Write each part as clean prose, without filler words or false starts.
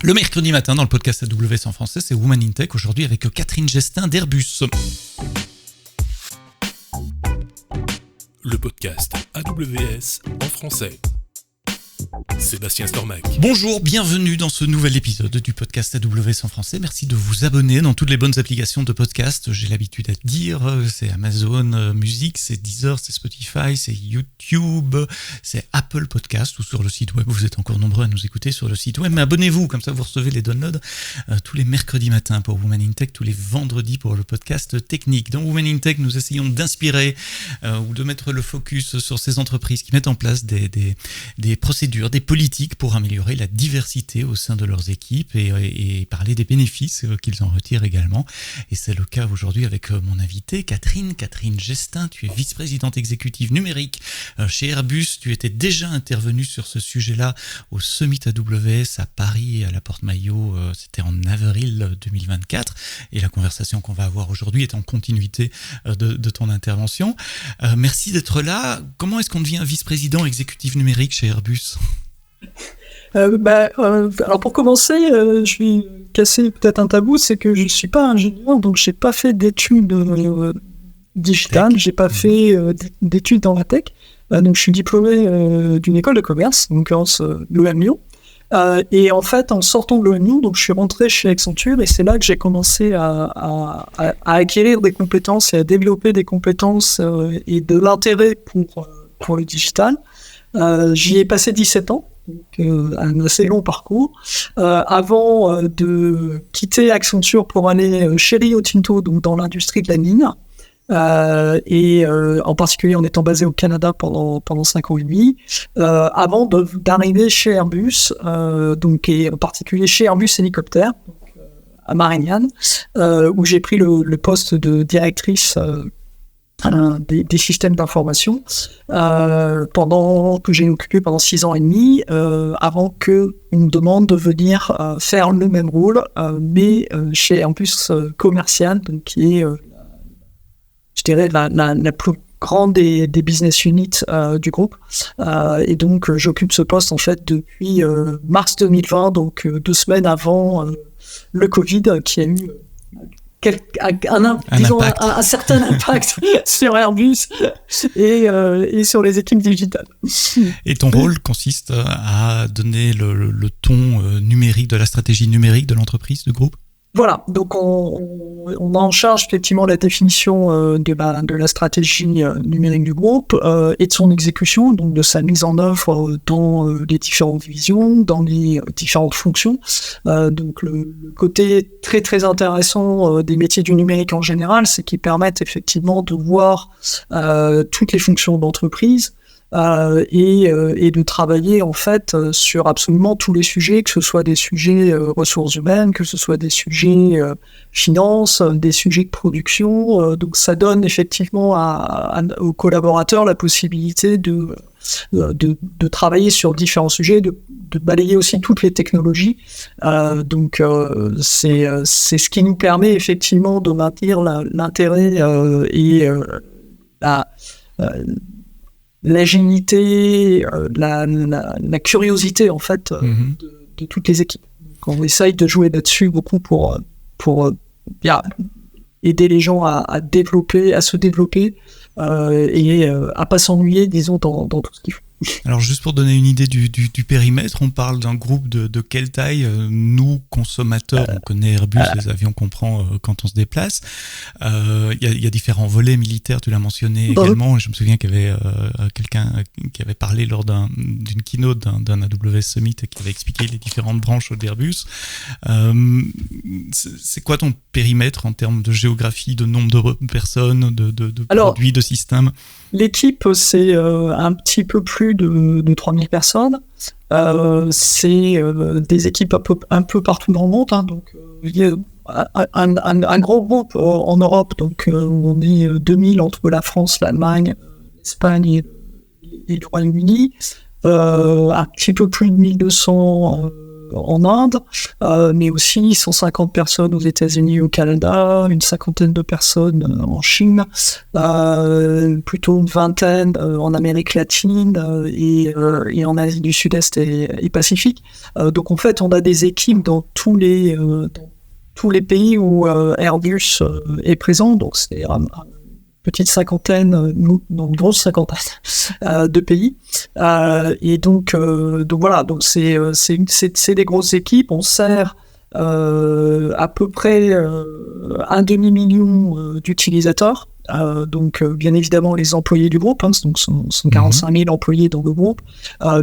Le mercredi matin, dans le podcast AWS en français, c'est Women in Tech, aujourd'hui avec Catherine Gestin d'Airbus. Le podcast AWS en français. Sébastien Stormac. Bonjour, bienvenue dans ce nouvel épisode du podcast AWS en français. Merci de vous abonner dans toutes les bonnes applications de podcast. J'ai l'habitude de dire, c'est Amazon Music, c'est Deezer, c'est Spotify, c'est YouTube, c'est Apple Podcast ou sur le site web. Vous êtes encore nombreux à nous écouter sur le site web, mais abonnez-vous, comme ça vous recevez les downloads tous les mercredis matins pour Women in Tech, tous les vendredis pour le podcast technique. Dans Women in Tech, nous essayons d'inspirer ou de mettre le focus sur ces entreprises qui mettent en place des procédures, des politiques pour améliorer la diversité au sein de leurs équipes et parler des bénéfices qu'ils en retirent également. Et c'est le cas aujourd'hui avec mon invitée Catherine Gestin. Tu es vice-présidente exécutive numérique chez Airbus. Tu étais déjà intervenue sur ce sujet-là au Summit AWS à Paris, à la Porte Maillot. C'était en avril 2024. Et la conversation qu'on va avoir aujourd'hui est en continuité de ton intervention. Merci d'être là. Comment est-ce qu'on devient vice-président exécutif numérique chez Airbus ? Alors pour commencer, je vais casser peut-être un tabou, c'est que je ne suis pas ingénieur, donc je n'ai pas fait d'études digitales, je n'ai pas fait d'études dans la tech, donc je suis diplômé d'une école de commerce, en l'occurrence l'EM Lyon, et en fait en sortant de l'EM Lyon, donc je suis rentré chez Accenture et c'est là que j'ai commencé à acquérir des compétences et à développer des compétences et de l'intérêt pour le digital. J'y ai passé 17 ans. Donc, un assez long parcours, avant de quitter Accenture pour aller chez Rio Tinto, donc dans l'industrie de la mine, et en particulier en étant basé au Canada pendant 5 ans et demi, avant d'arriver chez Airbus, et en particulier chez Airbus Hélicoptère, à Marignane, où j'ai pris le poste de directrice des systèmes d'information que j'ai occupé pendant 6 ans et demi, avant qu'on me demande de venir faire le même rôle, mais chez Airbus commercial, donc qui est, je dirais, la plus grande des business units du groupe. Et donc, j'occupe ce poste en fait depuis mars 2020, donc 2 semaines avant le Covid, qui a eu un certain impact sur Airbus et sur les équipes digitales. Et ton rôle consiste à donner le ton numérique de la stratégie numérique de l'entreprise, du groupe ? Voilà, donc on a en charge effectivement la définition de la stratégie numérique du groupe et de son exécution, donc de sa mise en œuvre dans les différentes divisions, dans les différentes fonctions. Donc le côté très très intéressant des métiers du numérique en général, c'est qu'ils permettent effectivement de voir toutes les fonctions d'entreprise. Et de travailler en fait sur absolument tous les sujets, que ce soit des sujets ressources humaines, que ce soit des sujets finances, des sujets de production. Donc ça donne effectivement aux collaborateurs la possibilité de travailler sur différents sujets, de balayer aussi toutes les technologies. C'est ce qui nous permet effectivement de maintenir l'intérêt et l'ingénité, la curiosité en fait de toutes les équipes. Donc, on essaye de jouer là-dessus beaucoup pour aider les gens à se développer et à pas s'ennuyer, disons, dans tout ce qu'ils font. Alors juste pour donner une idée du périmètre, on parle d'un groupe de quelle taille ? Nous, consommateurs, on connaît Airbus, les avions qu'on prend quand on se déplace. Il y a différents volets militaires, tu l'as mentionné également. Et je me souviens qu'il y avait quelqu'un qui avait parlé lors d'une keynote d'un AWS Summit qui avait expliqué les différentes branches d'Airbus. C'est quoi ton périmètre en termes de géographie, de nombre de personnes, de produits, de systèmes ? L'équipe, c'est un petit peu plus de 3000 personnes. C'est des équipes un peu partout dans le monde. Donc, il y a un gros groupe en Europe. Donc, on est 2000 entre la France, l'Allemagne, l'Espagne et le Royaume-Uni. Un petit peu plus de 1200 en Inde, mais aussi 150 personnes aux États-Unis, au Canada, une cinquantaine de personnes en Chine, plutôt une vingtaine en Amérique latine et en Asie du Sud-Est et Pacifique. Donc en fait, on a des équipes dans tous les pays où Airbus est présent. Donc c'est petite cinquantaine, une grosse cinquantaine de pays. Et donc voilà, donc c'est des grosses équipes. On sert à peu près 500 000 d'utilisateurs. Donc bien évidemment les employés du groupe, donc sont 45 000 employés dans le groupe,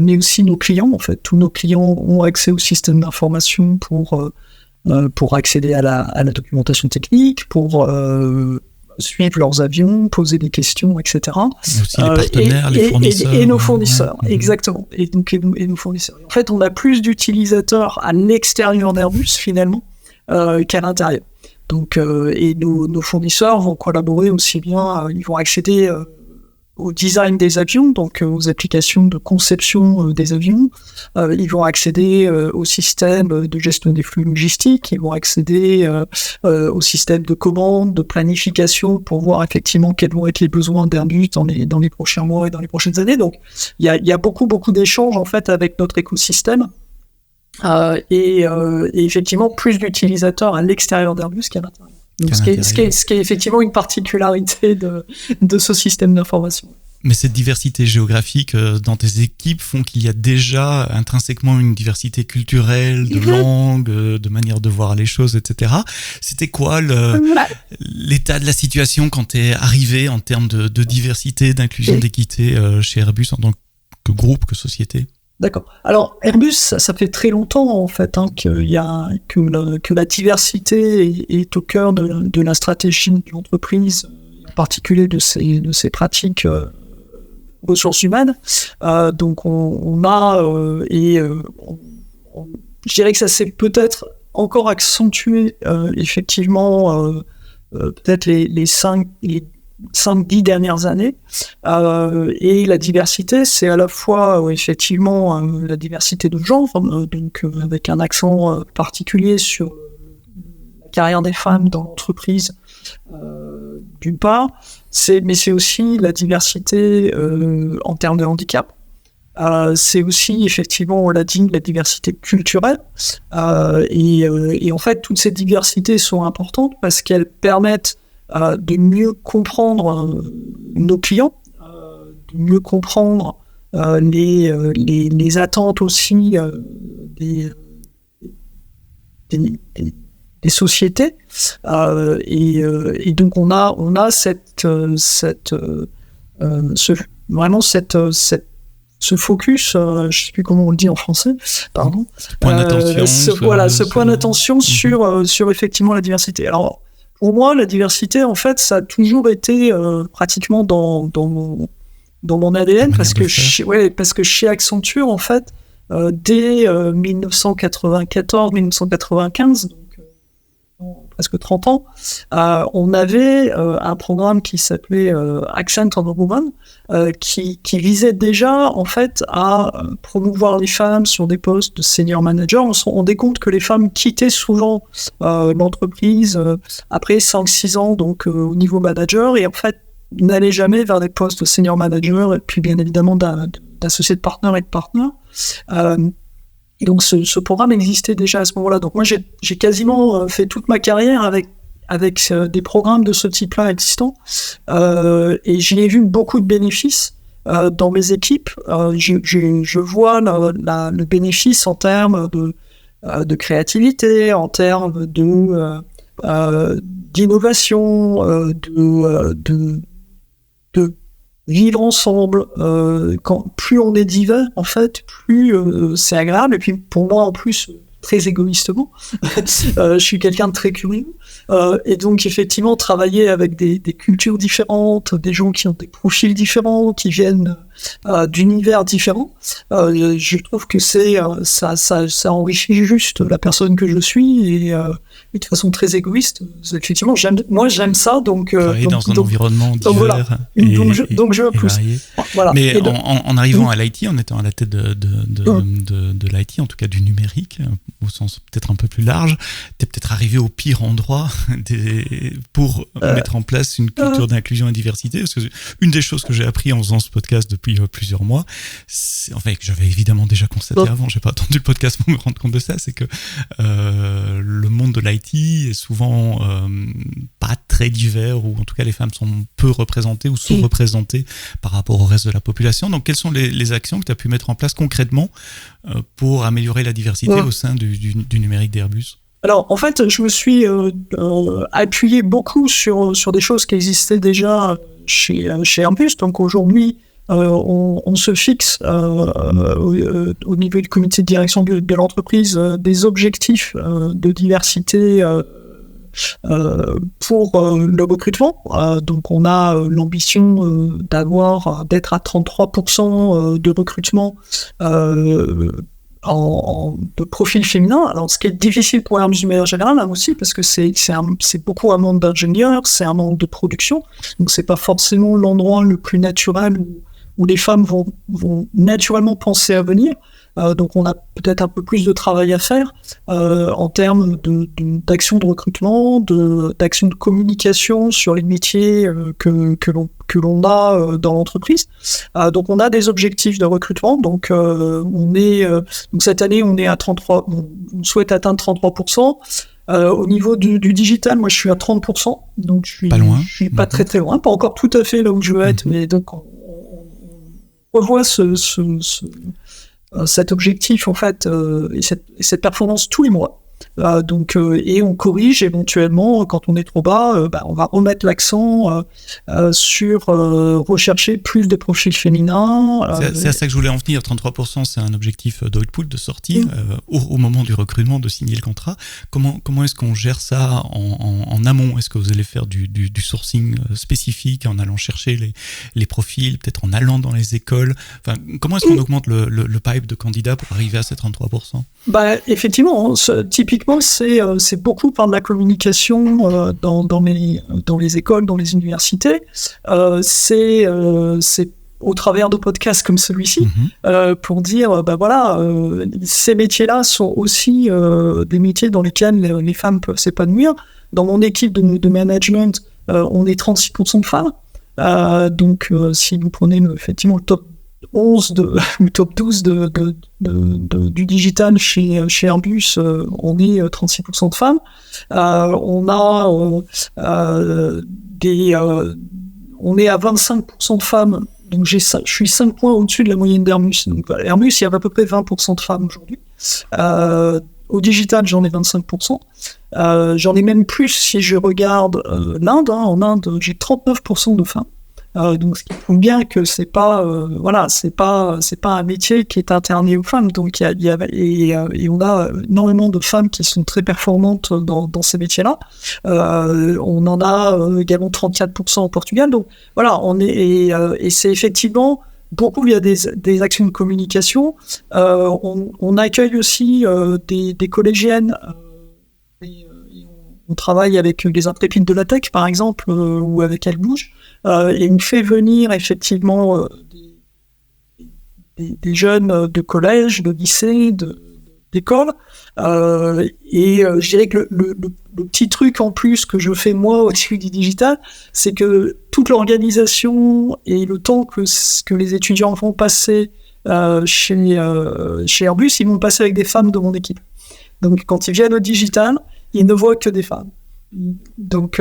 mais aussi nos clients. En fait, tous nos clients ont accès au système d'information pour accéder à la documentation technique, pour suivre leurs avions, poser des questions, etc. Mais aussi les partenaires, les fournisseurs. Et nos fournisseurs, exactement. Et nos fournisseurs. En fait, on a plus d'utilisateurs à l'extérieur d'Airbus, finalement, qu'à l'intérieur. Donc, et nos fournisseurs vont collaborer aussi bien, ils vont accéder au design des avions, donc aux applications de conception des avions. Ils vont accéder au système de gestion des flux logistiques. Ils vont accéder au système de commande, de planification pour voir effectivement quels vont être les besoins d'Airbus dans les prochains mois et dans les prochaines années. Donc, il y a beaucoup d'échanges en fait avec notre écosystème. Et effectivement, plus d'utilisateurs à l'extérieur d'Airbus qu'à l'intérieur. Donc, ce qui est effectivement une particularité de ce système d'information. Mais cette diversité géographique dans tes équipes font qu'il y a déjà intrinsèquement une diversité culturelle, de langue, de manière de voir les choses, etc. C'était quoi l'état de la situation quand tu es arrivé en termes de diversité, d'inclusion, d'équité chez Airbus en tant que groupe, que société ? D'accord. Alors Airbus, ça fait très longtemps en fait que la diversité est au cœur de la stratégie de l'entreprise, en particulier de ses pratiques ressources humaines. Donc je dirais que ça s'est peut-être encore accentué effectivement peut-être les 5-10 dernières années, et la diversité, c'est à la fois effectivement la diversité de genre, donc avec un accent particulier sur la carrière des femmes dans l'entreprise, d'une part, mais c'est aussi la diversité en termes de handicap. C'est aussi effectivement, on l'a dit, la diversité culturelle, et en fait toutes ces diversités sont importantes parce qu'elles permettent de mieux comprendre nos clients, de mieux comprendre les attentes aussi des sociétés, et donc on a ce focus, je sais plus comment on le dit en français, pardon. Point d'attention. Ce point d'attention sur effectivement la diversité. Alors pour moi, la diversité, en fait, ça a toujours été pratiquement dans mon ADN, parce que chez Accenture, en fait, dès 1994-1995, donc presque 30 ans, on avait un programme qui s'appelait Accent on Women, qui visait déjà en fait à promouvoir les femmes sur des postes de senior manager. On se rendait compte que les femmes quittaient souvent l'entreprise après 5-6 ans, donc au niveau manager, et en fait n'allaient jamais vers des postes de senior manager, et puis bien évidemment d'associés de partner et de partner. Et donc ce programme existait déjà à ce moment-là. Donc moi j'ai quasiment fait toute ma carrière avec des programmes de ce type-là existants, et j'y ai vu beaucoup de bénéfices dans mes équipes. Je vois le bénéfice en termes de créativité, en termes d'innovation, de vivre ensemble. Plus on est divers, en fait, plus c'est agréable. Et puis pour moi, en plus, très égoïstement, je suis quelqu'un de très curieux, et donc effectivement travailler avec des cultures différentes, des gens qui ont des profils différents, qui viennent d'univers différents. Je trouve que ça enrichit juste la personne que je suis et de façon très égoïste. Effectivement, j'aime ça, donc travailler dans un environnement divers voilà. donc je veux plus. Varié. Voilà. Mais en arrivant à l'IT, en étant à la tête de l'IT, en tout cas du numérique, au sens peut-être un peu plus large, t'es peut-être arrivé au pire endroit pour mettre en place une culture d'inclusion et diversité. Parce que une des choses que j'ai appris en faisant ce podcast depuis plusieurs mois, que j'avais évidemment déjà constaté avant, j'ai pas attendu le podcast pour me rendre compte de ça, c'est que le monde de l'IT est souvent pas très divers, ou en tout cas les femmes sont peu représentées ou sous-représentées par rapport au reste de la population. Donc quelles sont les actions que tu as pu mettre en place concrètement pour améliorer la diversité au sein du numérique d'Airbus ? Alors, en fait, je me suis appuyé beaucoup sur des choses qui existaient déjà chez Airbus. Donc aujourd'hui, on se fixe au niveau du comité de direction de l'entreprise des objectifs de diversité pour le recrutement. Donc on a l'ambition d'être à 33% de recrutement de profil féminin. Alors, ce qui est difficile pour Airbus de manière générale, aussi, parce que c'est beaucoup un monde d'ingénieurs, c'est un monde de production, donc c'est pas forcément l'endroit le plus naturel où les femmes vont naturellement penser à venir. Donc on a peut-être un peu plus de travail à faire en termes d'action de recrutement, d'action de communication sur les métiers que l'on a dans l'entreprise. Donc on a des objectifs de recrutement. Donc donc cette année on est à 33, on souhaite atteindre 33%. Au niveau du digital, moi je suis à 30%, donc je suis pas très très loin, pas encore tout à fait là où je veux être, mais donc on revoit cet objectif en fait et cette performance tous les mois. Et on corrige éventuellement quand on est trop bas, on va remettre l'accent sur rechercher plus de profils féminins. C'est à ça que je voulais en venir. 33%, c'est un objectif d'output, de sortie, au moment du recrutement, de signer le contrat. Comment est-ce qu'on gère ça en amont ? Est-ce que vous allez faire du sourcing spécifique en allant chercher les profils, peut-être en allant dans les écoles ? Enfin, comment est-ce qu'on augmente le pipe de candidats pour arriver à ces 33%? Effectivement, typiquement, c'est beaucoup par de la communication dans les écoles, dans les universités. C'est au travers de podcasts comme celui-ci pour dire, ces métiers-là sont aussi des métiers dans lesquels les femmes peuvent s'épanouir. Dans mon équipe de management, on est 36% de femmes. Donc, si vous prenez effectivement le top 11 ou top 12 du digital chez Airbus, on est 36% de femmes. On est à 25% de femmes, donc je suis 5 points au-dessus de la moyenne d'Airbus. Donc Airbus, il y a à peu près 20% de femmes aujourd'hui. Au digital, j'en ai 25%. J'en ai même plus si je regarde l'Inde. En Inde, j'ai 39% de femmes. Donc, ce qui prouve bien que c'est pas un métier qui est interné aux femmes. Donc, et on a énormément de femmes qui sont très performantes dans ces métiers-là. On en a également 34% au Portugal. Donc, voilà, et c'est effectivement beaucoup via des actions de communication. On accueille aussi des collégiennes. On travaille avec les intrépides de la tech, par exemple, ou avec Elle Bouge, et on fait venir effectivement des jeunes de collège, de lycée, d'école. Je dirais que le petit truc en plus que je fais moi au-dessus du digital, c'est que toute l'organisation et le temps que les étudiants vont passer chez Airbus, ils vont passer avec des femmes de mon équipe. Donc quand ils viennent au digital, ils ne voient que des femmes. Donc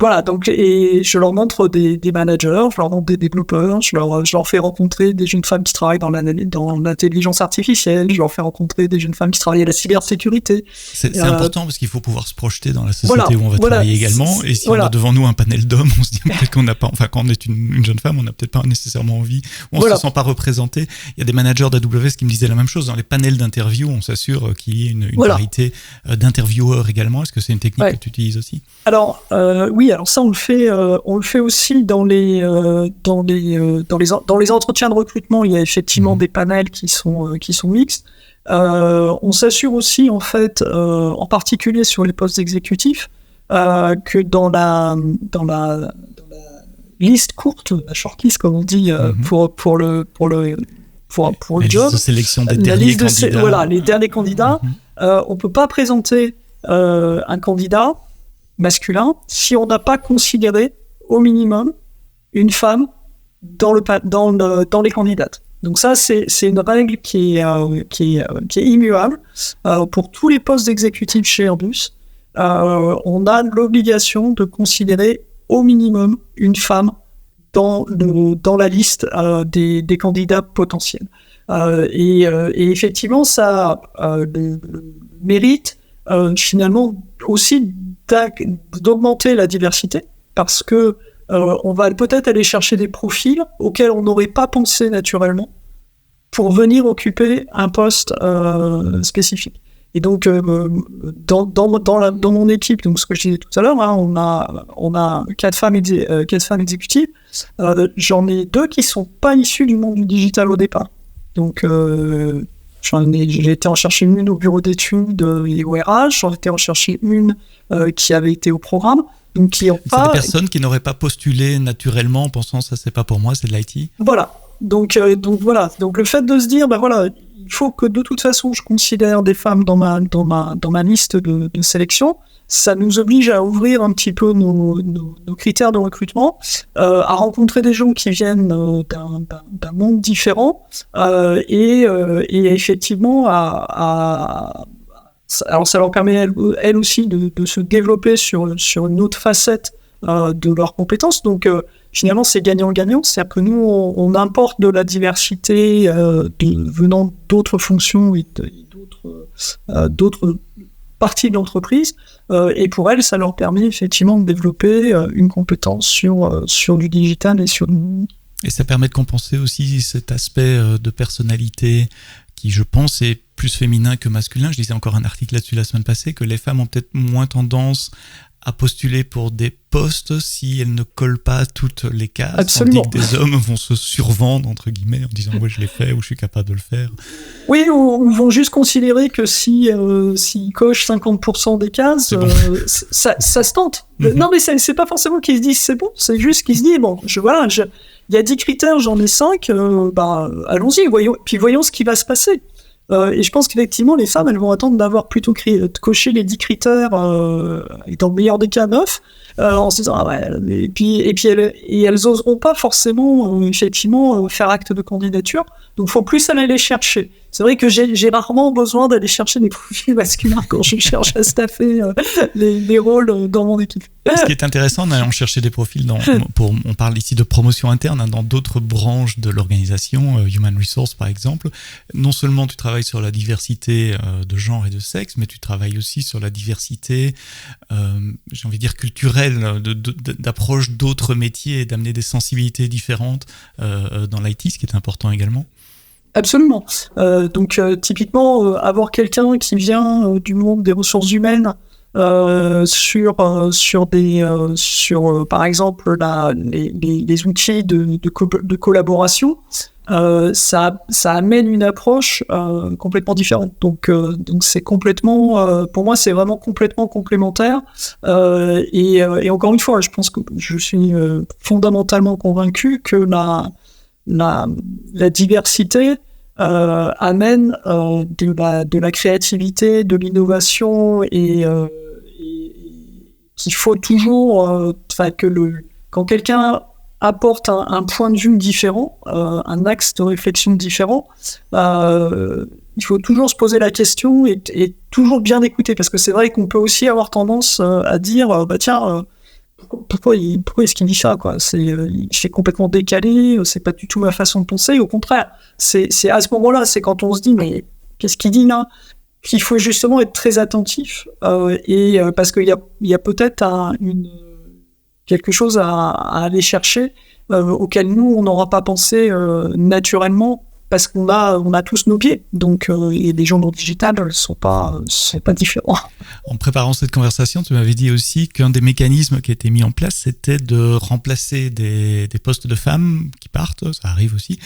voilà, et je leur montre des managers, je leur montre des développeurs, je leur fais rencontrer des jeunes femmes qui travaillent dans l'intelligence artificielle, je leur fais rencontrer des jeunes femmes qui travaillent à la cybersécurité. C'est important parce qu'il faut pouvoir se projeter dans la société où on va travailler également, et si on a devant nous un panel d'hommes, on se dit peut-être qu'on n'a pas, enfin quand on est une jeune femme, on n'a peut-être pas nécessairement envie, on se sent pas représenté. Il y a des managers d'AWS qui me disaient la même chose, dans les panels d'interview, on s'assure qu'il y ait une parité d'intervieweurs également. Est-ce que c'est une technique que tu utilises aussi? aussi. Alors oui, alors ça on le fait aussi dans les entretiens de recrutement. Il y a effectivement des panels qui sont mixtes. On s'assure aussi en fait, en particulier sur les postes exécutifs, que dans la liste courte, la shortlist comme on dit, pour le job, liste de sélection des la derniers liste candidats. voilà, les derniers candidats, on peut pas présenter un candidat masculin si on n'a pas considéré au minimum une femme dans les candidates. Donc ça, c'est une règle qui est immuable pour tous les postes exécutifs chez Airbus. On a l'obligation de considérer au minimum une femme dans la liste des candidats potentiels. Et effectivement, ça le mérite finalement aussi d'augmenter la diversité, parce que on va peut-être aller chercher des profils auxquels on n'aurait pas pensé naturellement pour venir occuper un poste spécifique. Et donc, dans mon équipe, donc ce que je disais tout à l'heure, on a 4 femmes exécutives. J'en ai 2 qui sont pas issues du monde du digital au départ. Donc, j'ai été en chercher une au bureau d'études et au RH. J'en ai été en chercher une qui avait été au programme. Donc, qui ont pas... C'est des personnes qui n'auraient pas postulé naturellement en pensant ça c'est pas pour moi, c'est de l'IT. Voilà. Donc voilà. Donc le fait de se dire, il faut que de toute façon je considère des femmes dans ma liste de sélection. Ça nous oblige à ouvrir un petit peu nos critères de recrutement, à rencontrer des gens qui viennent d'un monde différent, et effectivement alors ça leur permet elles aussi de se développer sur une autre facette de leurs compétences. Donc finalement c'est gagnant-gagnant, c'est-à-dire que nous on importe de la diversité venant d'autres fonctions et d'autres partie de l'entreprise, et pour elles, ça leur permet effectivement de développer une compétence sur du digital et sur... Et ça permet de compenser aussi cet aspect de personnalité qui, je pense, est plus féminin que masculin. Je lisais encore un article là-dessus la semaine passée, que les femmes ont peut-être moins tendance à postuler pour des postes si elles ne collent pas à toutes les cases. Absolument. Tandis que des hommes vont se survendre, entre guillemets, en disant « ouais, je l'ai fait » ou « je suis capable de le faire ». Oui, ou vont juste considérer que s'ils cochent 50% des cases, bon. ça se tente. Non, mais c'est pas forcément qu'ils se disent c'est bon, c'est juste qu'ils se disent bon, il y a 10 critères, j'en ai 5, allons-y, voyons ce qui va se passer. Et je pense qu'effectivement, les femmes, elles vont attendre d'avoir plutôt coché les 10 critères, et dans le meilleur des cas 9, en se disant, et puis elles oseront pas forcément, effectivement, faire acte de candidature. Donc, faut plus aller les chercher. C'est vrai que j'ai rarement besoin d'aller chercher des profils masculins quand je cherche à staffer les rôles dans mon équipe. Ce qui est intéressant en allant chercher des profils, on parle ici de promotion interne, dans d'autres branches de l'organisation, Human Resource par exemple, non seulement tu travailles sur la diversité de genre et de sexe, mais tu travailles aussi sur la diversité, j'ai envie de dire culturelle, d'approche d'autres métiers et d'amener des sensibilités différentes dans l'IT, ce qui est important également. Absolument. Donc typiquement, avoir quelqu'un qui vient du monde des ressources humaines sur par exemple les outils de collaboration, ça amène une approche complètement différente. Donc c'est complètement, pour moi c'est vraiment complètement complémentaire. Et encore une fois, je pense que je suis fondamentalement convaincu que la diversité amène de la créativité, de l'innovation, et qu'il faut toujours, quand quelqu'un apporte un point de vue différent, un axe de réflexion différent, il faut toujours se poser la question et toujours bien écouter, parce que c'est vrai qu'on peut aussi avoir tendance à dire pourquoi est-ce qu'il dit ça, quoi? C'est complètement décalé, c'est pas du tout ma façon de penser. Au contraire, c'est à ce moment-là, c'est quand on se dit mais qu'est-ce qu'il dit là, qu'il faut justement être très attentif, parce qu'il y a peut-être quelque chose à aller chercher auquel nous on n'aura pas pensé naturellement parce qu'on a tous nos pieds. Donc, et les gens dans le digital sont pas différents. En préparant cette conversation, tu m'avais dit aussi qu'un des mécanismes qui a été mis en place, c'était de remplacer des postes de femmes qui partent, ça arrive aussi,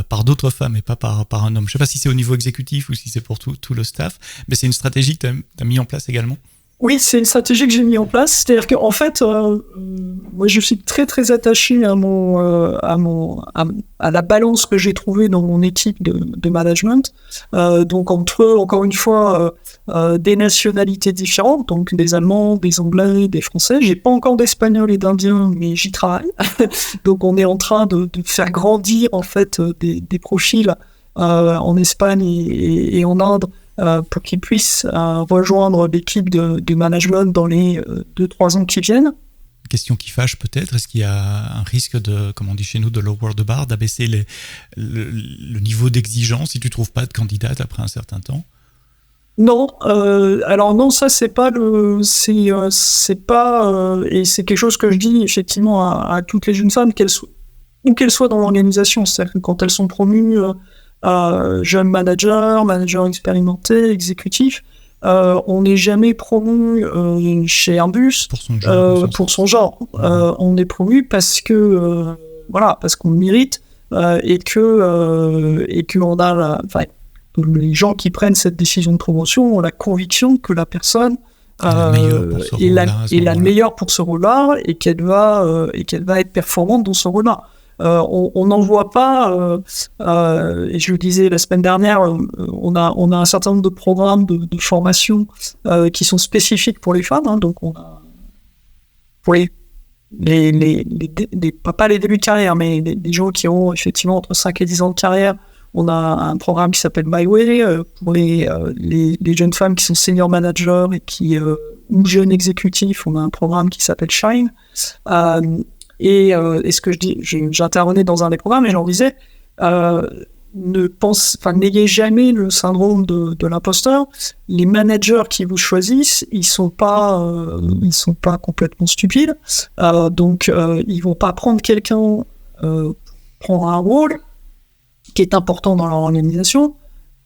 par d'autres femmes et pas par un homme. Je sais pas si c'est au niveau exécutif ou si c'est pour tout le staff, mais c'est une stratégie que tu as mis en place également. Oui, c'est une stratégie que j'ai mis en place. C'est-à-dire qu'en fait, moi, je suis très très attaché à la balance que j'ai trouvée dans mon équipe de management. Donc encore une fois, des nationalités différentes, donc des Allemands, des Anglais, des Français. J'ai pas encore d'Espagnols et d'Indiens, mais j'y travaille. Donc on est en train de faire grandir en fait des profils en Espagne et en Inde. Pour qu'ils puissent rejoindre l'équipe de management dans les 2-3 ans qui viennent. Question qui fâche peut-être, est-ce qu'il y a un risque de, comme on dit chez nous, de lower the bar, d'abaisser le niveau d'exigence si tu ne trouves pas de candidate après un certain temps? Non, alors non, ça c'est pas et c'est quelque chose que je dis effectivement à toutes les jeunes femmes, où qu'elles soient dans l'organisation, c'est-à-dire que quand elles sont promues jeune manager expérimenté, exécutif, on n'est jamais promu chez Airbus pour son genre. On est promu parce que parce qu'on le mérite et que on a les gens qui prennent cette décision de promotion ont la conviction que la personne est la meilleure pour ce rôle-là et qu'elle va être performante dans ce rôle-là. On n'en voit pas, et je le disais la semaine dernière, on a un certain nombre de programmes de formation qui sont spécifiques pour les femmes, donc on a pour pas les débuts de carrière, mais des gens qui ont effectivement entre 5 et 10 ans de carrière. On a un programme qui s'appelle My Way pour les jeunes femmes qui sont senior managers ou jeunes exécutifs. On a un programme qui s'appelle Shine. Et ce que je dis, j'intervenais dans un des programmes et j'en disais, n'ayez jamais le syndrome de l'imposteur. Les managers qui vous choisissent, ils sont pas complètement stupides. Donc ils vont pas prendre quelqu'un prendre un rôle qui est important dans leur organisation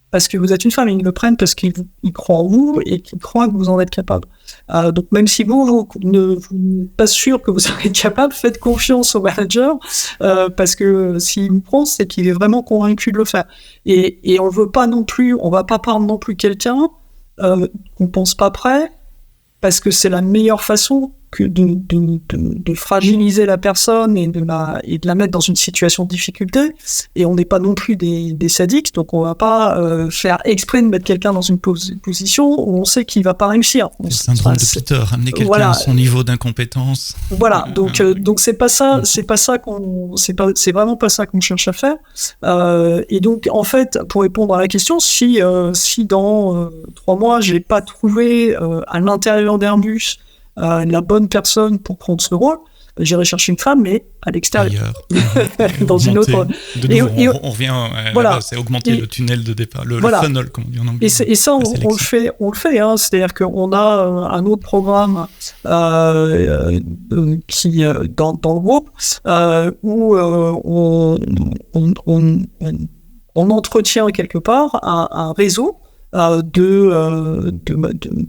parce que vous êtes une femme, ils le prennent parce qu'ils croient en vous et qu'ils croient que vous en êtes capable. Donc même si vous n'êtes pas sûr que vous en êtes capable, faites confiance au manager parce que s'il vous prend, c'est qu'il est vraiment convaincu de le faire. Et on va pas prendre non plus quelqu'un qu'on pense pas prêt parce que c'est la meilleure façon que de fragiliser la personne et de la mettre dans une situation de difficulté. Et on n'est pas non plus des sadiques, donc on va pas faire exprès de mettre quelqu'un dans une position où on sait qu'il va pas réussir. C'est le syndrome de Peter, amener quelqu'un à son niveau d'incompétence. Voilà, donc c'est vraiment pas ça qu'on cherche à faire. Et donc en fait, pour répondre à la question, si dans 3 mois j'ai pas trouvé à l'intérieur d'Airbus la bonne personne pour prendre ce rôle, j'irai chercher une femme, mais à l'extérieur. Dans une autre. On revient là-bas, c'est augmenter le tunnel de départ, le funnel, comme on dit en anglais. Et ça, on le fait. C'est-à-dire qu'on a un autre programme qui dans le groupe où on entretient quelque part un réseau de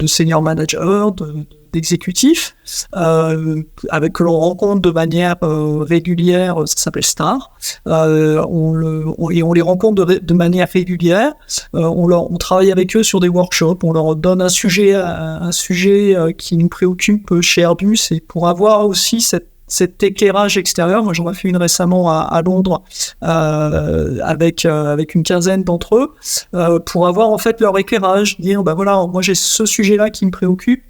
senior managers, d'exécutifs, que l'on rencontre de manière régulière, ça s'appelle STAR, et on les rencontre de manière régulière, on travaille avec eux sur des workshops, on leur donne un sujet qui nous préoccupe chez Airbus, et pour avoir aussi cet éclairage extérieur. Moi, j'en ai fait une récemment à Londres avec une quinzaine d'entre eux pour avoir en fait leur éclairage, dire moi j'ai ce sujet-là qui me préoccupe.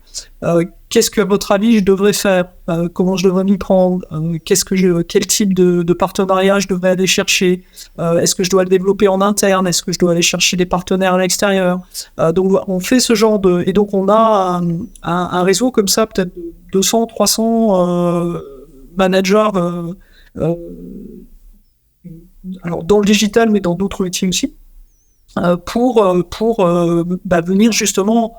Qu'est-ce que à votre avis je devrais faire, comment je devrais m'y prendre, quel type de partenariat je devrais aller chercher, est-ce que je dois le développer en interne, est-ce que je dois aller chercher des partenaires à l'extérieur, donc on fait ce genre et donc on a un réseau comme ça, peut-être 200, 300 managers alors dans le digital mais dans d'autres métiers aussi, pour venir justement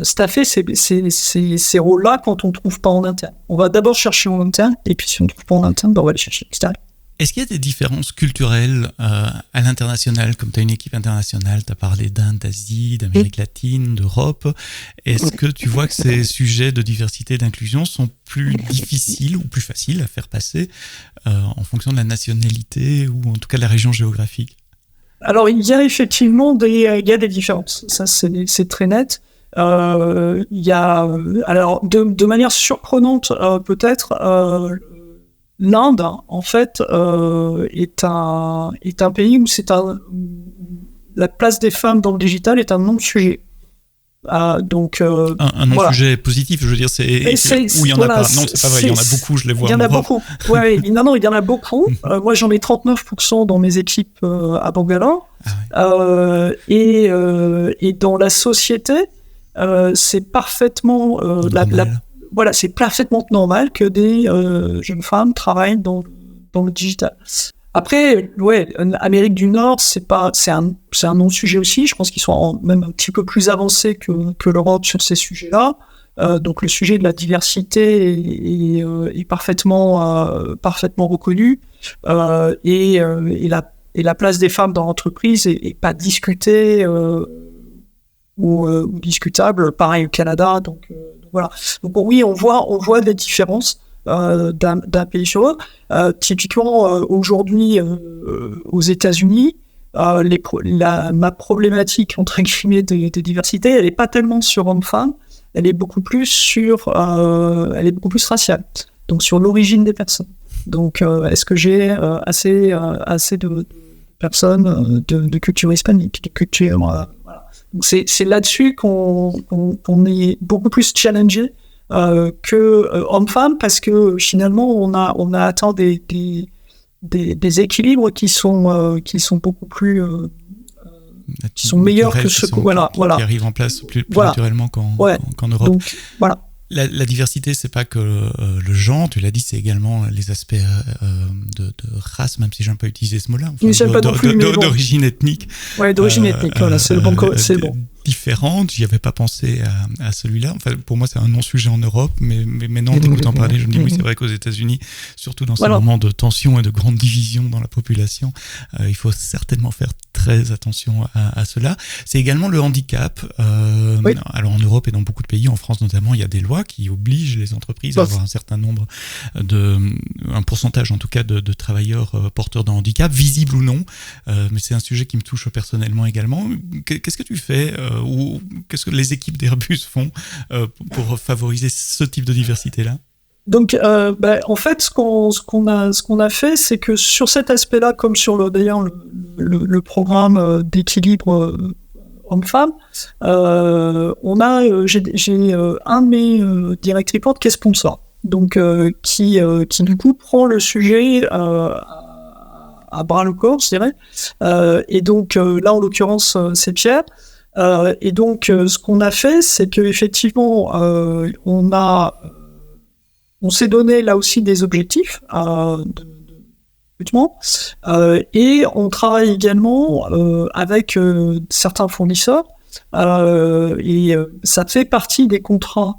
staffer ces rôles-là quand on ne trouve pas en interne. On va d'abord chercher en interne, et puis si on ne trouve pas en interne, on va aller chercher à l'extérieur. Est-ce qu'il y a des différences culturelles à l'international, comme tu as une équipe internationale, tu as parlé d'Inde, d'Asie, d'Amérique latine, d'Europe. Est-ce que tu vois que ces sujets de diversité et d'inclusion sont plus difficiles ou plus faciles à faire passer en fonction de la nationalité ou en tout cas de la région géographique? Alors, il y a effectivement des différences. Ça, c'est très net. Il y a, alors, de manière surprenante, peut-être, l'Inde, en fait, est un pays où la place des femmes dans le digital est un non-sujet. Donc, un non-sujet positif, je veux dire, c'est où il y en a pas. Non, c'est pas vrai, il y en a beaucoup, je les vois. Il y en a beaucoup. Ouais, non, il y en a beaucoup. Moi, j'en ai 39% dans mes équipes à Bangalore. Et dans la société, c'est parfaitement voilà, c'est parfaitement normal que des jeunes femmes travaillent dans le digital. Après, ouais, Amérique du Nord, c'est un non-sujet aussi. Je pense qu'ils sont même un petit peu plus avancés que l'Europe sur ces sujets-là. Donc le sujet de la diversité est parfaitement reconnu. Et la place des femmes dans l'entreprise est pas discutée ou discutable. Pareil au Canada. Donc voilà. Donc oui, on voit des différences. D'un pays sur l'autre. Typiquement, aujourd'hui, aux États-Unis, ma problématique entre guillemets de diversité, elle n'est pas tellement sur homme-femme, elle est beaucoup plus raciale. Donc sur l'origine des personnes. Donc est-ce que j'ai assez de personnes de culture hispanique, de culture voilà. Donc c'est là-dessus qu'on est beaucoup plus challengé que homme-femme, parce que finalement on a atteint des équilibres qui sont beaucoup plus qui sont meilleurs que ceux qui arrivent en place plus naturellement qu'en Europe. Donc, voilà. La diversité, c'est pas que le genre, tu l'as dit, c'est également les aspects de race, même si j'aime pas utiliser ce mot-là. Enfin, d'origine ethnique. Ouais, d'origine ethnique, voilà, c'est le bon. Différentes, j'y avais pas pensé à celui-là. Enfin, pour moi, c'est un non-sujet en Europe, mais maintenant, en t'écoutant parler, je me dis oui, c'est vrai qu'aux États-Unis, surtout dans ces moments de tension et de grande division dans la population, il faut certainement faire très attention à cela. C'est également le handicap. Oui. Alors en Europe et dans beaucoup de pays, en France notamment, il y a des lois qui obligent les entreprises à avoir un certain nombre un pourcentage en tout cas de travailleurs porteurs de handicap, visibles ou non. Mais c'est un sujet qui me touche personnellement également. Qu'est-ce que tu fais ou qu'est-ce que les équipes d'Airbus font pour favoriser ce type de diversité-là? Donc, en fait, ce qu'on a fait, c'est que sur cet aspect-là, comme sur le programme d'équilibre homme-femme, j'ai un de mes direct reports qui est sponsor, donc qui du coup prend le sujet à bras le corps, je dirais. Et donc là, en l'occurrence, c'est Pierre. Et donc, ce qu'on a fait, c'est que effectivement, on s'est donné là aussi des objectifs de recrutement, et on travaille également avec certains fournisseurs, et ça fait partie des contrats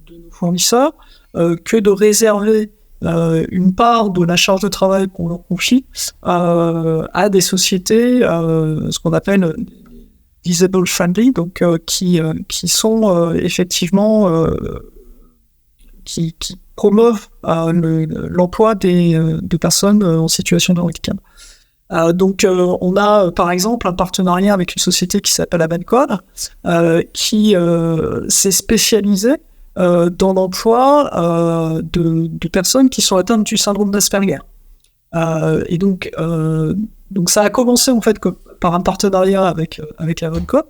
de nos fournisseurs que de réserver une part de la charge de travail qu'on leur confie à des sociétés, ce qu'on appelle disable friendly, donc qui sont effectivement qui promeuvent l'emploi de personnes en situation de handicap. Donc on a par exemple un partenariat avec une société qui s'appelle Avencode, qui s'est spécialisée dans l'emploi de personnes qui sont atteintes du syndrome d'Asperger. Et donc ça a commencé en fait par un partenariat avec Avencode,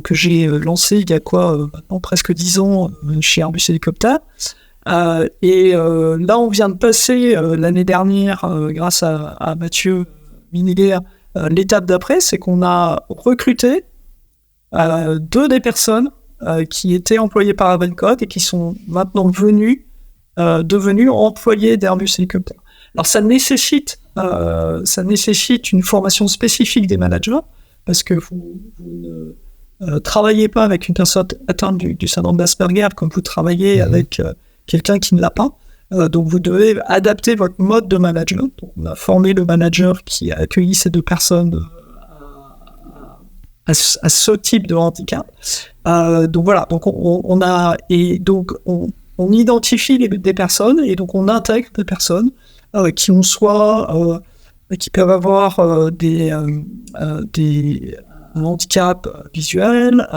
que j'ai lancé il y a maintenant presque 10 ans chez Airbus Hélicoptère. Et là, on vient de passer l'année dernière, grâce à Mathieu Minéguer, l'étape d'après, c'est qu'on a recruté 2 des personnes qui étaient employées par Avencode et qui sont maintenant devenues employées d'Airbus Hélicoptère. Alors ça nécessite une formation spécifique des managers, parce que vous ne travaillez pas avec une personne atteinte du syndrome d'Asperger comme vous travaillez avec quelqu'un qui ne l'a pas. Donc vous devez adapter votre mode de management. Donc, on a formé le manager qui a accueilli ces 2 personnes à ce type de handicap. Donc voilà, donc on identifie des personnes et donc on intègre des personnes qui peuvent avoir des handicaps visuels,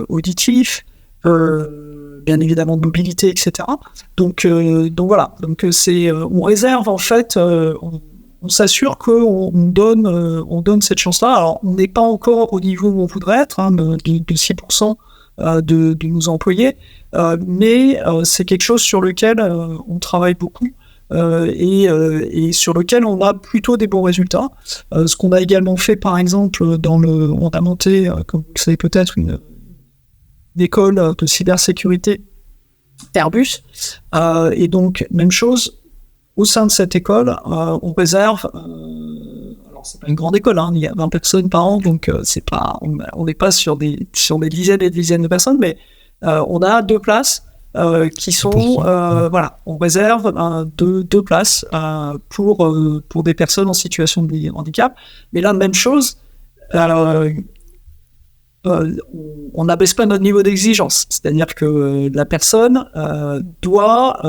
auditifs, bien évidemment de mobilité, etc. Donc voilà, on réserve en fait, on s'assure qu'on donne cette chance-là. Alors on n'est pas encore au niveau où on voudrait être, de 6% de nos employés, mais c'est quelque chose sur lequel on travaille beaucoup. Et sur lequel on a plutôt des bons résultats. Ce qu'on a également fait, par exemple, on a monté, comme vous le savez peut-être, une école de cybersécurité Airbus. Et donc, même chose, au sein de cette école, on réserve... alors, c'est pas une grande école, il y a 20 personnes par an, donc on n'est pas sur des dizaines et des dizaines de personnes, mais on a 2 places qui sont voilà, on réserve 2 places pour des personnes en situation de handicap. Mais là, même chose, on n'abaisse pas notre niveau d'exigence, c'est-à-dire que la personne doit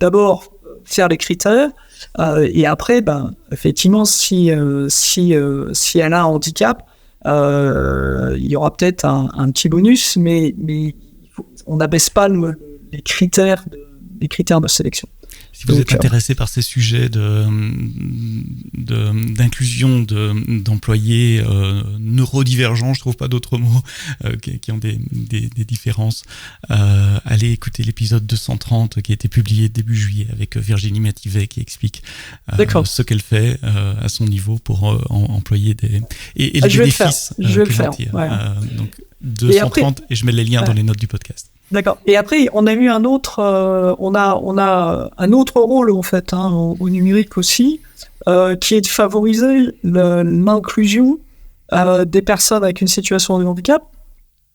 d'abord faire les critères et après, effectivement, si elle a un handicap, il y aura peut-être un petit bonus, mais on n'abaisse pas les critères de sélection. Si vous êtes intéressé par ces sujets d'inclusion d'employés neurodivergents, je trouve pas d'autres mots, qui ont des différences, allez écouter l'épisode 230 qui a été publié début juillet avec Virginie Mativet qui explique ce qu'elle fait à son niveau pour employer et les défis. Je vais le faire. Donc 230 et je mets les liens dans les notes du podcast. D'accord. Et après, on a eu un autre, on a un autre rôle en fait au numérique aussi, qui est de favoriser l'inclusion des personnes avec une situation de handicap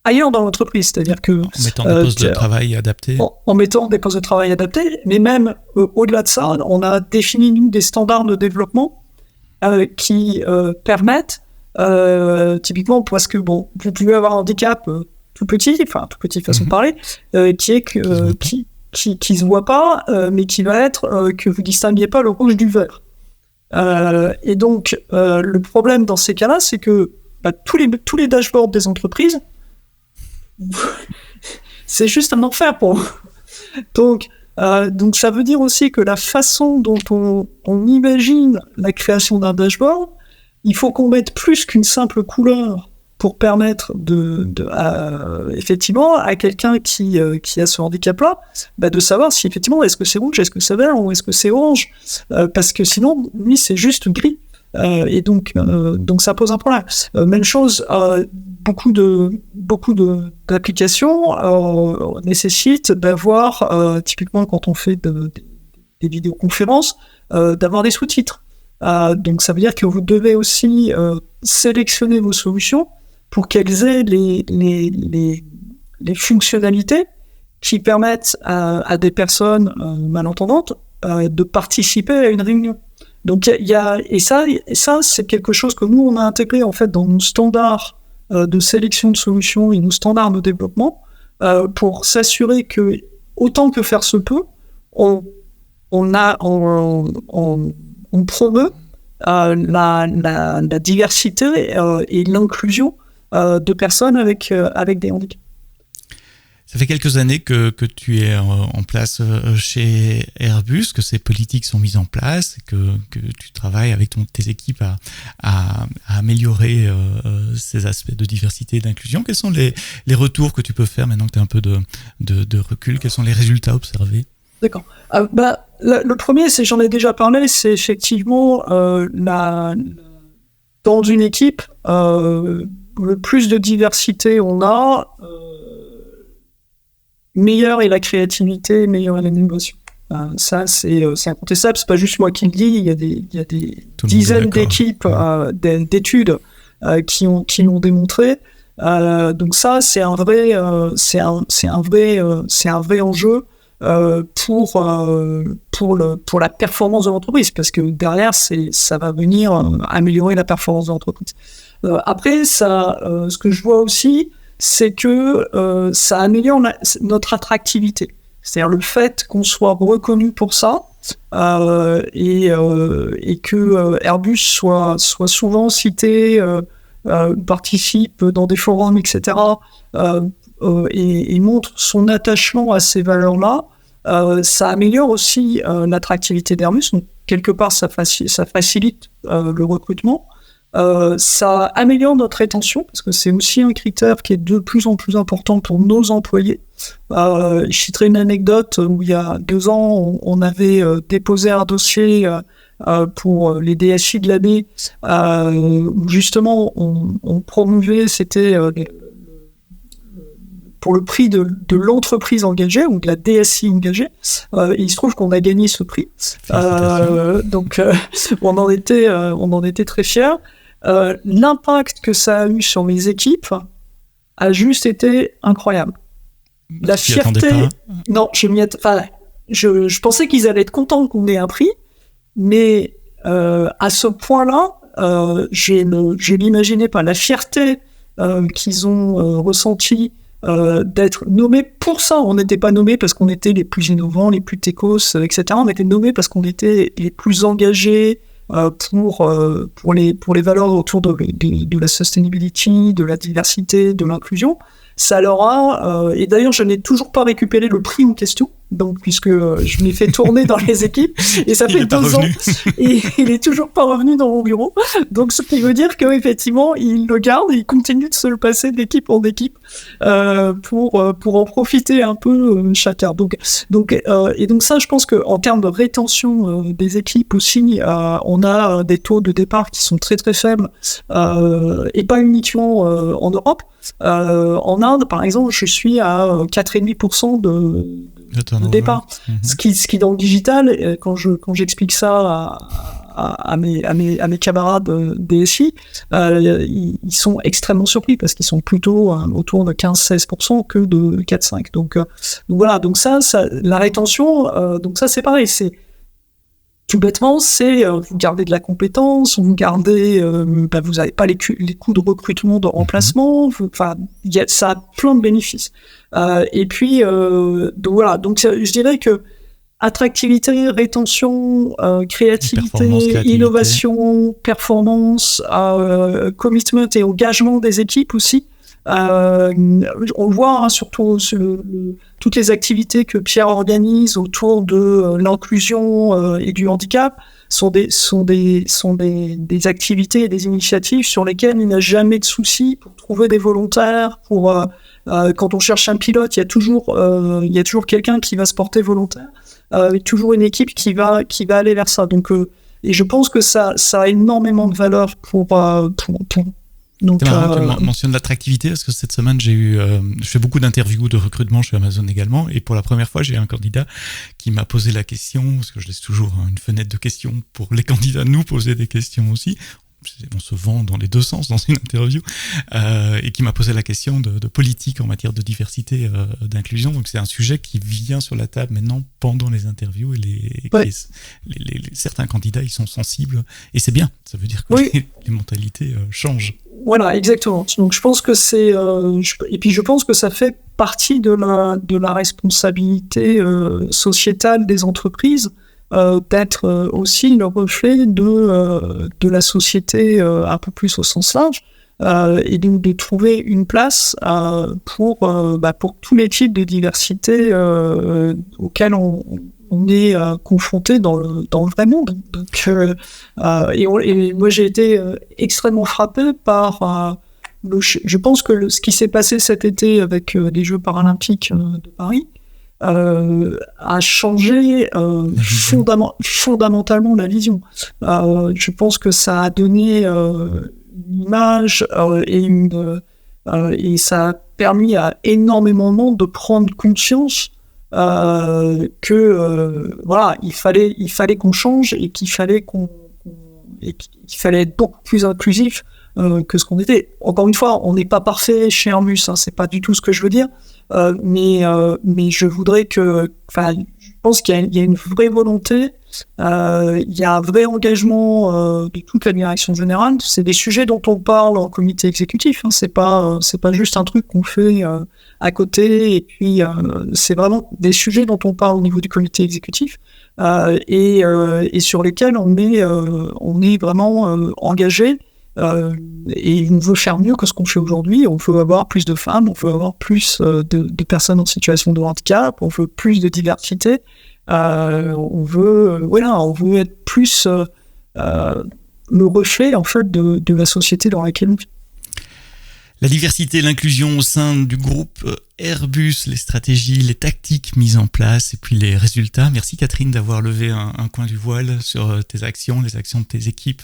ailleurs dans l'entreprise. C'est-à-dire que en mettant des postes de travail adaptés. En mettant des postes de travail adaptés, mais même au-delà de ça, on a défini des standards de développement qui permettent typiquement parce que vous pouvez avoir un handicap tout petit façon de parler, qui se voit pas, mais qui va être que vous distinguez pas le rouge du vert. Et donc le problème dans ces cas-là, c'est que tous les dashboards des entreprises, c'est juste un enfer pour eux. Donc ça veut dire aussi que la façon dont on imagine la création d'un dashboard, il faut qu'on mette plus qu'une simple couleur pour permettre effectivement à quelqu'un qui a ce handicap-là, de savoir si effectivement est-ce que c'est rouge, est-ce que c'est vert ou est-ce que c'est orange, parce que sinon lui c'est juste gris, et donc ça pose un problème. Même chose, beaucoup d'applications nécessitent d'avoir typiquement quand on fait des vidéoconférences, d'avoir des sous-titres. Donc ça veut dire que vous devez aussi sélectionner vos solutions pour qu'elles aient les fonctionnalités qui permettent à des personnes malentendantes de participer à une réunion. Donc et ça c'est quelque chose que nous on a intégré en fait dans nos standards de sélection de solutions et nos standards de développement pour s'assurer que autant que faire se peut, on promeut la diversité et l'inclusion de personnes avec des handicaps. Ça fait quelques années que tu es en place chez Airbus, que ces politiques sont mises en place, que tu travailles avec tes équipes à améliorer ces aspects de diversité et d'inclusion. Quels sont les retours que tu peux faire maintenant que tu as un peu de recul? Quels sont les résultats observés? D'accord. Le premier, j'en ai déjà parlé, c'est effectivement dans une équipe, le plus de diversité on a, meilleure est la créativité, meilleure est l'innovation. Ça, c'est incontestable. C'est pas juste moi qui le dis. Il y a des dizaines d'équipes, d'études qui l'ont démontré. Donc ça, c'est un vrai enjeu. pour la performance de l'entreprise, parce que derrière ça va venir améliorer la performance de l'entreprise. Après ça, ce que je vois aussi, c'est que ça améliore notre attractivité. C'est-à-dire le fait qu'on soit reconnu pour ça, et que Airbus soit souvent cité, participe dans des forums, etc., et montre son attachement à ces valeurs-là, ça améliore aussi l'attractivité d'Airbus. Donc, quelque part, ça facilite le recrutement. Ça améliore notre rétention, parce que c'est aussi un critère qui est de plus en plus important pour nos employés. Je citerai une anecdote où il y a 2 ans, on avait déposé un dossier pour les DSI de l'année, où justement on promouvait, c'était pour le prix de l'entreprise engagée ou de la DSI engagée. Et il se trouve qu'on a gagné ce prix. Donc on en était très fiers. L'impact que ça a eu sur mes équipes a juste été incroyable. La fierté. Non, je pensais qu'ils allaient être contents qu'on ait un prix, mais à ce point-là, je l'imaginais pas. La fierté qu'ils ont ressentie d'être nommés pour ça. On n'était pas nommés parce qu'on était les plus innovants, les plus techos, etc. On était nommés parce qu'on était les plus engagés pour les valeurs autour de la sustainability, de la diversité, de l'inclusion. Ça leur a... et d'ailleurs, je n'ai toujours pas récupéré le prix en question, donc puisque je l'ai fait tourner dans les équipes, et ça fait 2 ans, et il est toujours pas revenu dans mon bureau. Donc, ce qui veut dire qu'effectivement, il le garde, et il continue de se le passer d'équipe en équipe pour en profiter un peu chacun. Donc ça, je pense qu'en termes de rétention des équipes aussi, on a des taux de départ qui sont très très faibles, et pas uniquement en Europe. En Inde, par exemple, je suis à 4,5% de départ. Ce qui dans le digital, quand j'explique ça à mes camarades DSI, ils sont extrêmement surpris parce qu'ils sont plutôt autour de 15-16% que de 4-5. Donc voilà, donc ça la rétention, donc ça c'est pareil, c'est tout bêtement, c'est vous gardez de la compétence, vous gardez, vous n'avez pas les coûts de recrutement, de remplacement, ça a plein de bénéfices. Et puis, donc voilà, donc je dirais que attractivité, rétention, créativité, innovation, performance, commitment et engagement des équipes aussi. On le voit surtout toutes les activités que Pierre organise autour de l'inclusion et du handicap sont des activités et des initiatives sur lesquelles il n'y a jamais de souci pour trouver des volontaires. Quand on cherche un pilote, il y a toujours quelqu'un qui va se porter volontaire, toujours une équipe qui va aller vers ça. Donc et je pense que ça a énormément de valeur pour donc, c'est marrant que tu mentionnes l'attractivité, parce que cette semaine, je fais beaucoup d'interviews de recrutement chez Amazon également, et pour la première fois, j'ai un candidat qui m'a posé la question, parce que je laisse toujours une fenêtre de questions pour les candidats nous poser des questions aussi. On se vend dans les 2 sens dans une interview, et qui m'a posé la question de politique en matière de diversité, d'inclusion. Donc c'est un sujet qui vient sur la table maintenant pendant les interviews, et certains candidats ils sont sensibles, et c'est bien. Ça veut dire que les mentalités changent. Voilà, exactement. Donc je pense que et puis je pense que ça fait partie de la responsabilité sociétale des entreprises. D'être aussi le reflet de la société un peu plus au sens large, et donc de trouver une place pour tous les types de diversité auxquels on est confronté dans le vrai monde. Donc, et moi j'ai été extrêmement frappé par je pense que ce qui s'est passé cet été avec les Jeux paralympiques de Paris a changé fondamentalement la vision. Je pense que ça a donné une image et ça a permis à énormément de monde de prendre conscience que voilà, il fallait qu'on change, et qu'il fallait qu'il fallait être beaucoup plus inclusif que ce qu'on était. Encore une fois, on n'est pas parfait chez Airbus, hein, c'est pas du tout ce que je veux dire. mais je voudrais je pense qu'il y a une vraie volonté, il y a un vrai engagement de toute la direction générale. C'est des sujets dont on parle en comité exécutif, hein. C'est pas juste un truc qu'on fait à côté, et puis c'est vraiment des sujets dont on parle au niveau du comité exécutif, et sur lesquels on est vraiment engagé. Et on veut faire mieux que ce qu'on fait aujourd'hui. On veut avoir plus de femmes, on veut avoir plus de personnes en situation de handicap, on veut plus de diversité. On veut être plus le reflet en fait de la société dans laquelle on vit. La diversité et l'inclusion au sein du groupe Airbus, les stratégies, les tactiques mises en place et puis les résultats. Merci Catherine d'avoir levé un coin du voile sur tes actions, les actions de tes équipes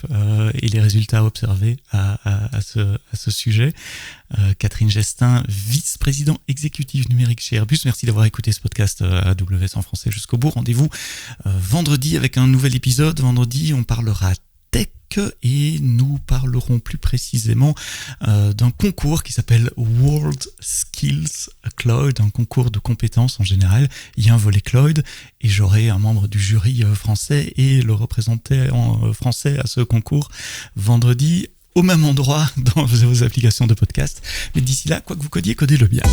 et les résultats observés à ce sujet. Catherine Gestin, vice-président exécutif numérique chez Airbus. Merci d'avoir écouté ce podcast AWS en français jusqu'au bout. Rendez-vous vendredi avec un nouvel épisode. Vendredi, on parlera tech et nous parlerons plus précisément d'un concours qui s'appelle World Skills Cloud, un concours de compétences en général. Il y a un volet cloud et j'aurai un membre du jury français et le représentant français à ce concours vendredi au même endroit dans vos applications de podcast. Mais d'ici là, quoi que vous codiez, codez-le bien.